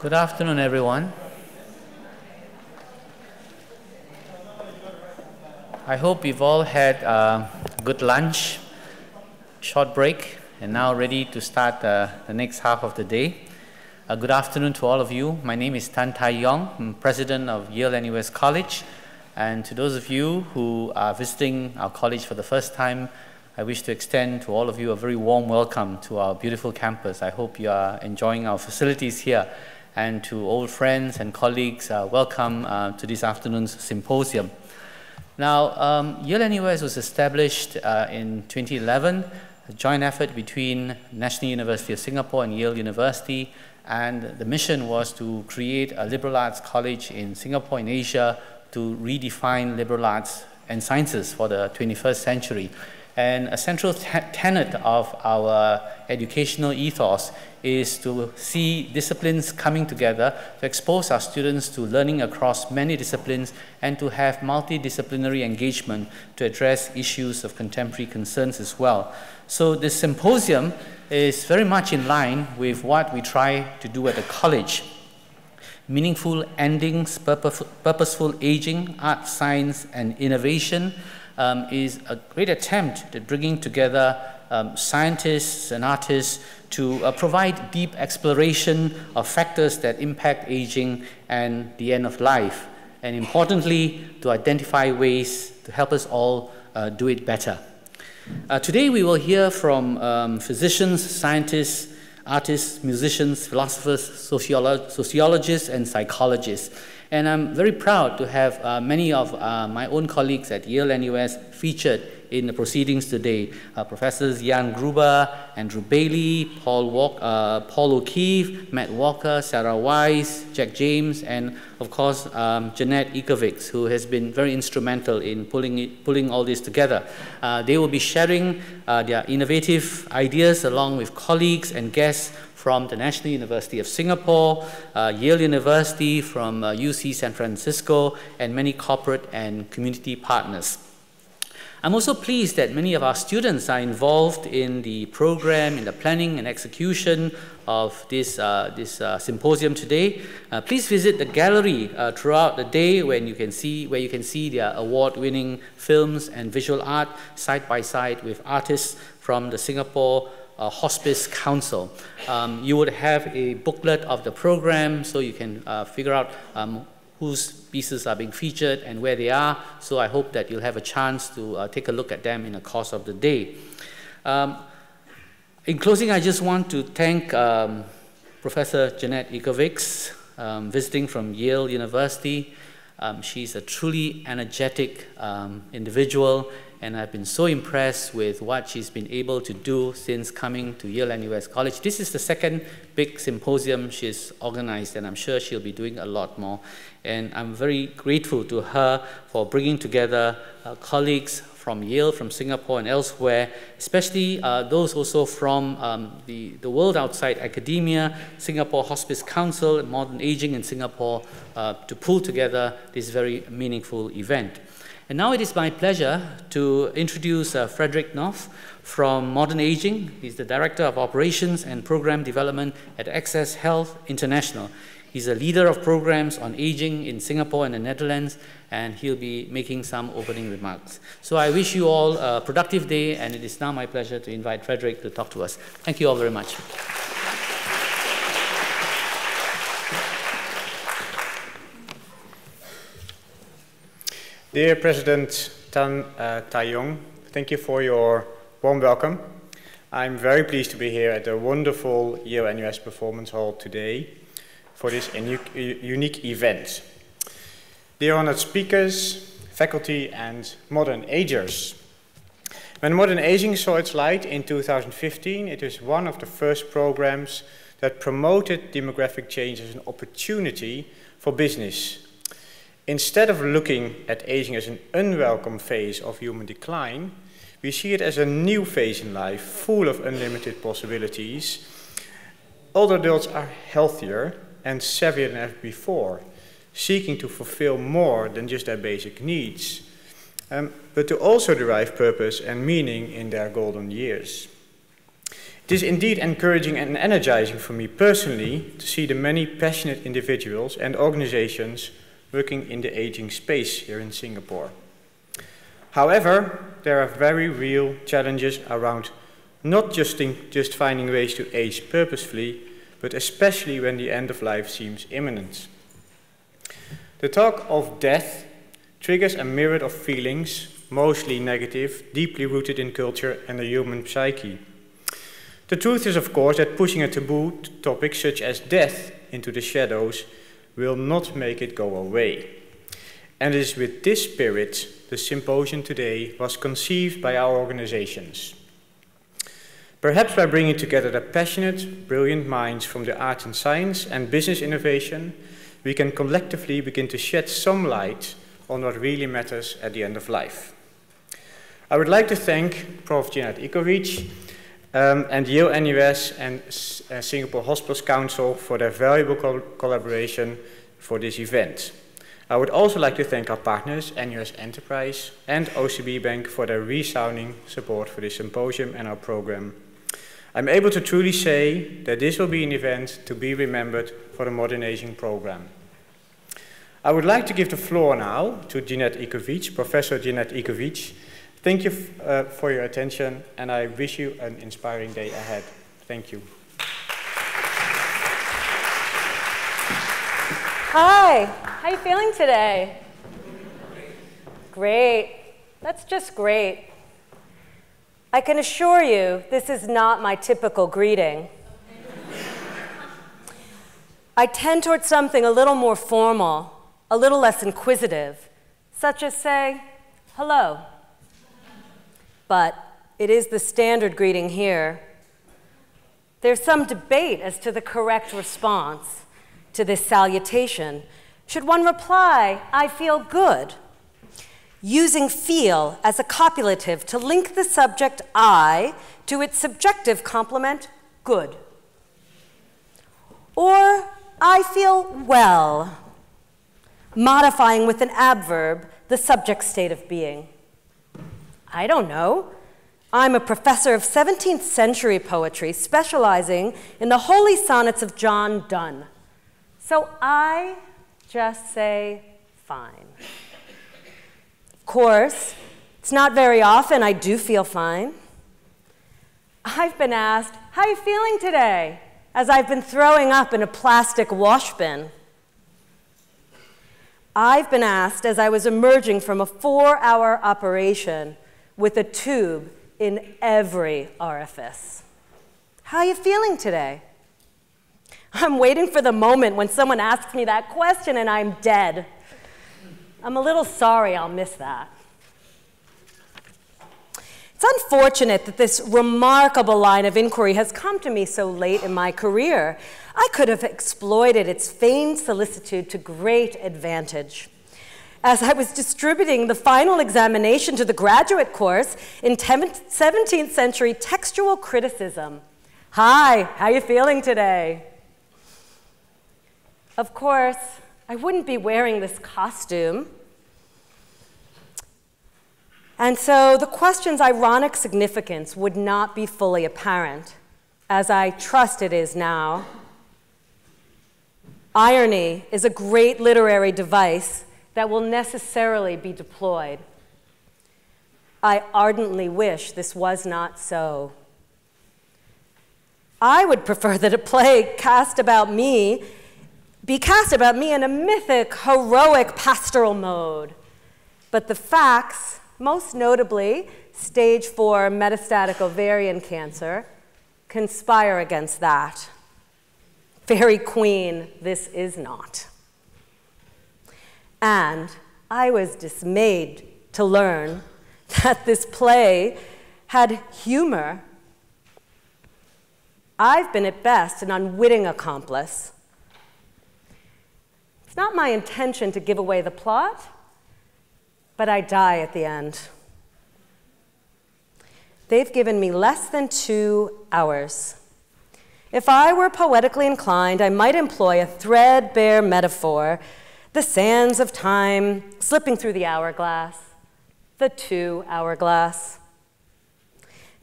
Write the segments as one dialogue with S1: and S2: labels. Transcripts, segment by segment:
S1: Good afternoon, everyone. I hope you've all had a good lunch, short break, and now ready to start the next half of the day. Good afternoon to all of you. My name is Tan Tai Yong. I'm president of Yale NUS College. And to those of you who are visiting our college for the first time, I wish to extend to all of you a very warm welcome to our beautiful campus. I hope you are enjoying our facilities here. And to old friends and colleagues, welcome to this afternoon's symposium. Now, Yale NUS was established in 2011, a joint effort between National University of Singapore and Yale University, and the mission was to create a liberal arts college in Singapore and Asia to redefine liberal arts and sciences for the 21st century. And a central tenet of our educational ethos is to see disciplines coming together, to expose our students to learning across many disciplines, and to have multidisciplinary engagement to address issues of contemporary concerns as well. So this symposium is very much in line with what we try to do at the college. Meaningful endings, purposeful aging, art, science, and innovation is a great attempt at bringing together scientists and artists to provide deep exploration of factors that impact aging and the end of life, and importantly, to identify ways to help us all do it better. Today we will hear from physicians, scientists, artists, musicians, philosophers, sociologists, and psychologists. And I'm very proud to have many of my own colleagues at Yale NUS featured in the proceedings today. Professors Jan Gruber, Andrew Bailey, Paul O'Keefe, Matt Walker, Sarah Wise, Jack James, and of course Jeanette Ikovics, who has been very instrumental in pulling all this together. They will be sharing their innovative ideas along with colleagues and guests from the National University of Singapore, Yale University, from UC San Francisco, and many corporate and community partners. I'm also pleased that many of our students are involved in the program, in the planning and execution of this symposium today. Please visit the gallery throughout the day where you can see their award-winning films and visual art side by side with artists from the Singapore Hospice Council. You would have a booklet of the program so you can figure out whose pieces are being featured and where they are. So I hope that you'll have a chance to take a look at them in the course of the day. In closing, I just want to thank Professor Jeanette Ikovics, visiting from Yale University. She's a truly energetic individual, and I've been so impressed with what she's been able to do since coming to Yale NUS College. This is the second big symposium she's organized, and I'm sure she'll be doing a lot more. And I'm very grateful to her for bringing together colleagues from Yale, from Singapore, and elsewhere, especially those also from the world outside academia, Singapore Hospice Council, and Modern Aging in Singapore, to pull together this very meaningful event. And now it is my pleasure to introduce Frederick Knopf from Modern Aging. He's the Director of Operations and Program Development at Access Health International. He's a leader of programs on aging in Singapore and the Netherlands, and he'll be making some opening remarks. So I wish you all a productive day, and it is now my pleasure to invite Frederick to talk to us. Thank you all very much.
S2: Dear President Tan Tai Yong, thank you for your warm welcome. I'm very pleased to be here at the wonderful Yale NUS Performance Hall today for this unique event. Dear honored speakers, faculty, and modern agers. When Modern Aging saw its light in 2015, it was one of the first programs that promoted demographic change as an opportunity for business. Instead of looking at aging as an unwelcome phase of human decline, we see it as a new phase in life, full of unlimited possibilities. Older adults are healthier and savvier than ever before, seeking to fulfill more than just their basic needs, but to also derive purpose and meaning in their golden years. It It is indeed encouraging and energizing for me personally to see the many passionate individuals and organizations working in the aging space here in Singapore. However, there are very real challenges around not just finding ways to age purposefully, but especially when the end of life seems imminent. The talk of death triggers a myriad of feelings, mostly negative, deeply rooted in culture and the human psyche. The truth is, of course, that pushing a taboo topic such as death into the shadows will not make it go away. And it is with this spirit the symposium today was conceived by our organizations. Perhaps by bringing together the passionate, brilliant minds from the arts and science and business innovation, we can collectively begin to shed some light on what really matters at the end of life. I would like to thank Prof. Jeanette Ikovic and Yale NUS and Singapore Hospitals Council for their valuable collaboration for this event. I would also like to thank our partners, NUS Enterprise and OCB Bank, for their resounding support for this symposium and our program. I'm able to truly say that this will be an event to be remembered for the Modern Aging program. I would like to give the floor now to Jeanette Ikovic, Professor Jeanette Ikovic. Thank you for your attention, and I wish you an inspiring day ahead. Thank you.
S3: Hi, how are you feeling today? Great. That's just great. I can assure you this is not my typical greeting. I tend towards something a little more formal, a little less inquisitive, such as, say, hello. But it is the standard greeting here. There's some debate as to the correct response to this salutation. Should one reply, I feel good, using feel as a copulative to link the subject I to its subjective complement, good? Or I feel well, modifying with an adverb the subject state of being? I don't know. I'm a professor of 17th century poetry, specializing in the holy sonnets of John Donne. So I just say fine. Of course, it's not very often I do feel fine. I've been asked, how are you feeling today? As I've been throwing up in a plastic wash bin. I've been asked as I was emerging from a 4-hour operation with a tube in every orifice. How are you feeling today? I'm waiting for the moment when someone asks me that question and I'm dead. I'm a little sorry I'll miss that. It's unfortunate that this remarkable line of inquiry has come to me so late in my career. I could have exploited its feigned solicitude to great advantage. As I was distributing the final examination to the graduate course in 17th century textual criticism. Hi, how are you feeling today? Of course, I wouldn't be wearing this costume. And so the question's ironic significance would not be fully apparent, as I trust it is now. Irony is a great literary device that will necessarily be deployed. I ardently wish this was not so. I would prefer that a play be cast about me in a mythic, heroic, pastoral mode. But the facts, most notably stage 4 metastatic ovarian cancer, conspire against that. Fairy Queen, this is not. And I was dismayed to learn that this play had humor. I've been at best an unwitting accomplice. It's not my intention to give away the plot, but I die at the end. They've given me less than 2 hours. If I were poetically inclined, I might employ a threadbare metaphor, the sands of time slipping through the hourglass, the 2 hourglass.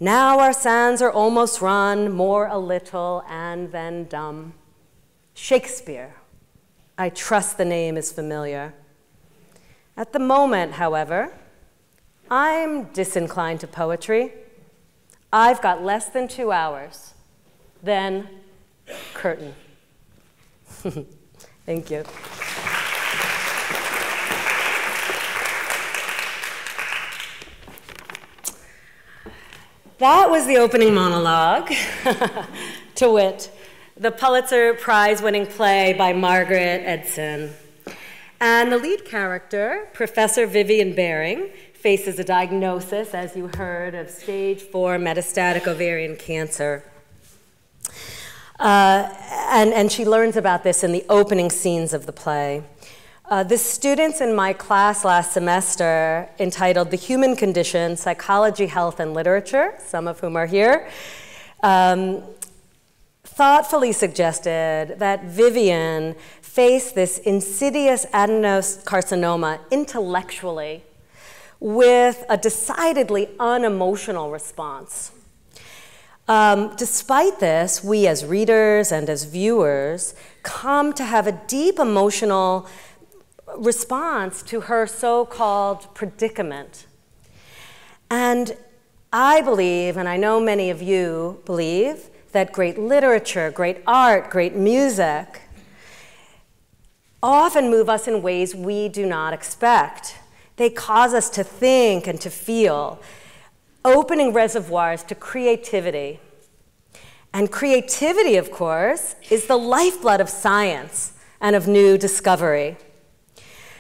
S3: Now our sands are almost run, more a little and then dumb. Shakespeare. I trust the name is familiar. At the moment, however, I'm disinclined to poetry. I've got less than 2 hours. Then, curtain. Thank you. That was the opening monologue, to wit, the Pulitzer Prize-winning play by Margaret Edson. And the lead character, Professor Vivian Baring, faces a diagnosis, as you heard, of stage 4 metastatic ovarian cancer. And she learns about this in the opening scenes of the play. The students in my class last semester, entitled The Human Condition, Psychology, Health, and Literature, some of whom are here, thoughtfully suggested that Vivian face this insidious adenocarcinoma intellectually with a decidedly unemotional response. Despite this, we as readers and as viewers come to have a deep emotional response to her so-called predicament. And I believe, and I know many of you believe, that great literature, great art, great music often move us in ways we do not expect. They cause us to think and to feel, opening reservoirs to creativity. And creativity, of course, is the lifeblood of science and of new discovery.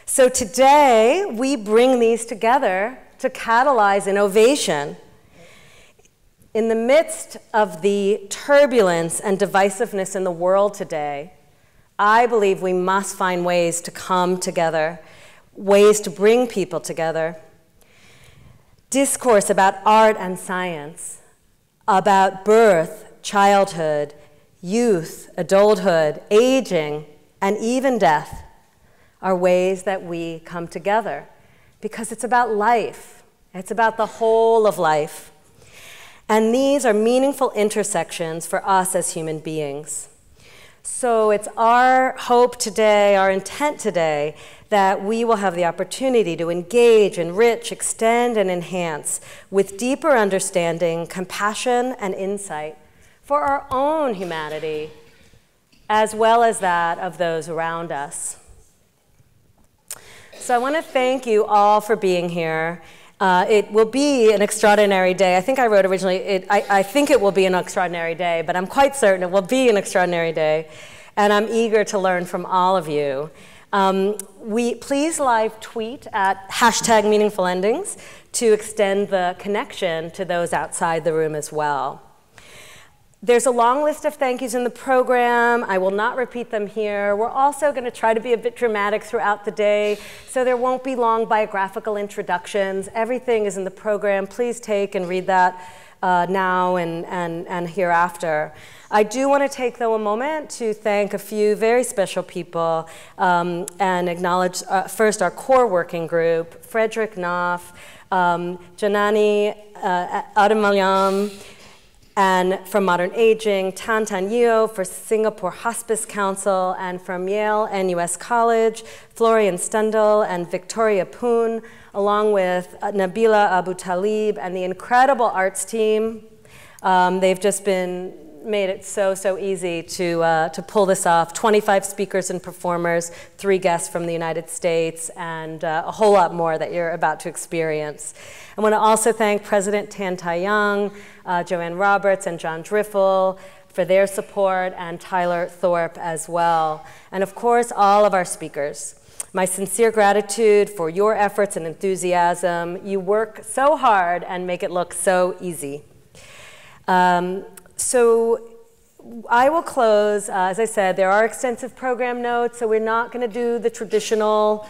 S3: So today, we bring these together to catalyze innovation. In the midst of the turbulence and divisiveness in the world today, I believe we must find ways to come together, ways to bring people together. Discourse about art and science, about birth, childhood, youth, adulthood, aging, and even death are ways that we come together because it's about life. It's about the whole of life. And these are meaningful intersections for us as human beings. So it's our hope today, our intent today, that we will have the opportunity to engage, enrich, extend, and enhance with deeper understanding, compassion, and insight for our own humanity, as well as that of those around us. So I want to thank you all for being here. It will be an extraordinary day. I think I wrote originally, I think it will be an extraordinary day, but I'm quite certain it will be an extraordinary day. And I'm eager to learn from all of you. Please live tweet at #meaningfulendings to extend the connection to those outside the room as well. There's a long list of thank yous in the program. I will not repeat them here. We're also going to try to be a bit dramatic throughout the day, so there won't be long biographical introductions. Everything is in the program. Please take and read that now and hereafter. I do want to take, though, a moment to thank a few very special people and acknowledge first our core working group, Frederick Knopf, Janani Adamalyam, and from Modern Aging, Tan Tan Yeo for Singapore Hospice Council, and from Yale and US College, Florian Stendel and Victoria Poon, along with Nabila Abu Talib and the incredible arts team. They've just made it so easy to pull this off. 25 speakers and performers, 3 guests from the United States, and a whole lot more that you're about to experience. I want to also thank President Tan Tai-Young, Joanne Roberts, and John Driffel for their support, and Tyler Thorpe as well. And of course, all of our speakers. My sincere gratitude for your efforts and enthusiasm. You work so hard and make it look so easy. So I will close. As I said, there are extensive program notes, so we're not going to do the traditional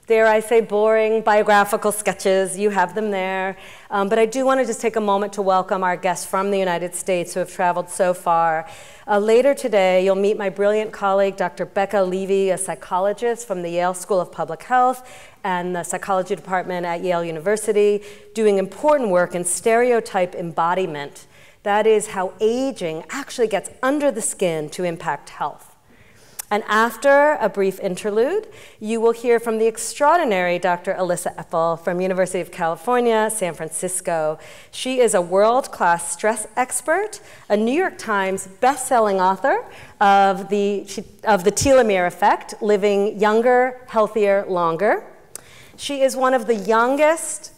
S3: dare I say, boring biographical sketches. You have them there. But I do want to just take a moment to welcome our guests from the United States who have traveled so far. Later today, you'll meet my brilliant colleague, Dr. Becca Levy, a psychologist from the Yale School of Public Health and the psychology department at Yale University, doing important work in stereotype embodiment. That is how aging actually gets under the skin to impact health. And after a brief interlude, you will hear from the extraordinary Dr. Alyssa Epel from University of California, San Francisco. She is a world-class stress expert, a New York Times best-selling author of the telomere effect, Living Younger, Healthier, Longer. She is one of the youngest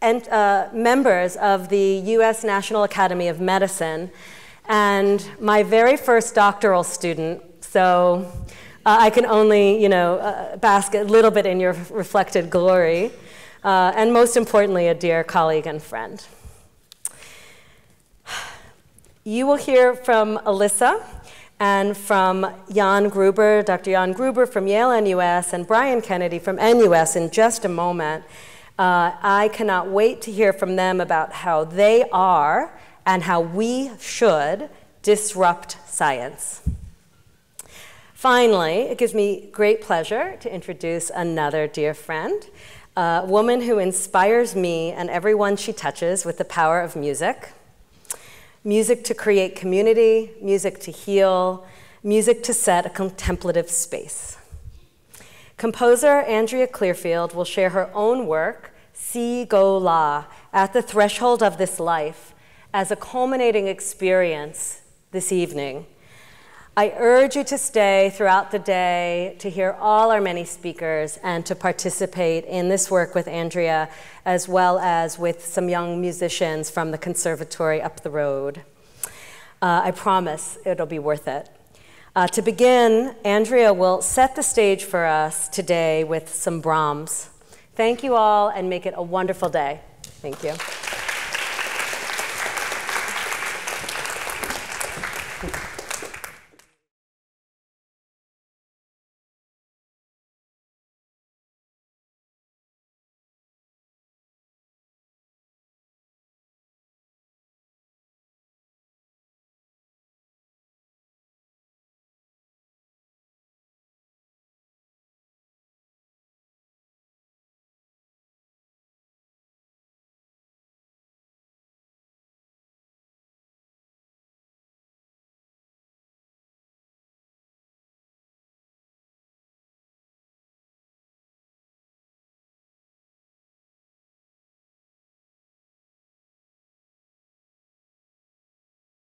S3: members of the US National Academy of Medicine, and my very first doctoral student. So I can only, bask a little bit in your reflected glory, and most importantly, a dear colleague and friend. You will hear from Alyssa and from Jan Gruber, Dr. Jan Gruber from Yale NUS, and Brian Kennedy from NUS in just a moment. I cannot wait to hear from them about how they are and how we should disrupt science. Finally, it gives me great pleasure to introduce another dear friend, a woman who inspires me and everyone she touches with the power of music. Music to create community, music to heal, music to set a contemplative space. Composer Andrea Clearfield will share her own work, Si Go La, At the Threshold of This Life, as a culminating experience this evening. I urge you to stay throughout the day to hear all our many speakers and to participate in this work with Andrea, as well as with some young musicians from the conservatory up the road. I promise it'll be worth it. To begin, Andrea will set the stage for us today with some Brahms. Thank you all, and make it a wonderful day. Thank you.